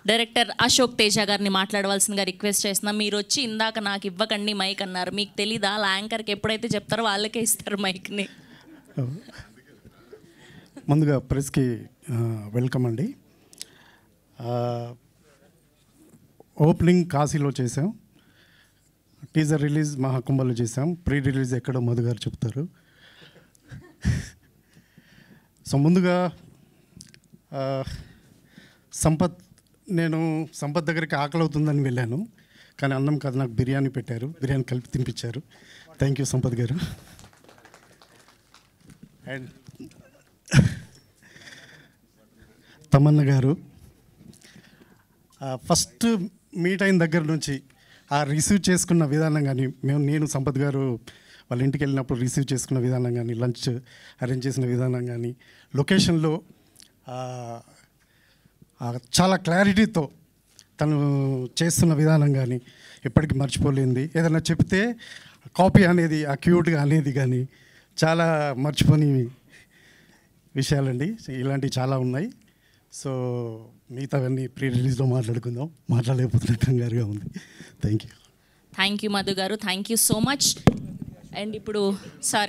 Director Ashok Teja గారిని మాట్లాడవలసిందిగా request చేస్తున్నాం. మీరు వచ్చి ఇందాక నాకు ఇవ్వకండి మైక్ అన్నారు. మీకు తెలీదా అలా యాంకర్కి ఎప్పుడైతే చెప్తారో వాళ్ళకే ఇస్తారు మైక్ని. ముందుగా ప్రెస్కి వెల్కమ్ అండి. ఓపెనింగ్ కాశీలో చేసాం, టీజర్ రిలీజ్ మహాకుంభలో చేసాం, ప్రీ రిలీజ్ ఎక్కడో మధు గారు చెప్తారు. సో ముందుగా నేను సంపత్ దగ్గరికి ఆకలి అవుతుందని వెళ్ళాను, కానీ అన్నం కాదు నాకు బిర్యానీ పెట్టారు, బిర్యానీ కలిపి తినిపించారు. థ్యాంక్ యూ సంపత్ గారు. అండ్ తమన్న గారు ఫస్ట్ మీట్ అయిన దగ్గర నుంచి ఆ రిసీవ్ చేసుకున్న విధానం కానీ, నేను సంపత్ గారు వాళ్ళ ఇంటికి వెళ్ళినప్పుడు రిసీవ్ చేసుకున్న విధానం కానీ, లంచ్ అరేంజ్ చేసిన విధానం కానీ, లొకేషన్లో చాలా క్లారిటీతో తను చేస్తున్న విధానం కానీ ఎప్పటికీ మర్చిపోలేంది. ఏదైనా చెప్తే కాపీ అనేది, ఆ క్యూట్గా అనేది కానీ చాలా మర్చిపోని విషయాలండి. ఇలాంటివి చాలా ఉన్నాయి. సో మిగతావన్నీ ప్రీ రిలీజ్లో మాట్లాడుకుందాం, మాట్లాడలేకపోతున్న కంగారుగా ఉంది. థ్యాంక్ యూ మధు గారు, thank you so much. And ఇప్పుడు సారీ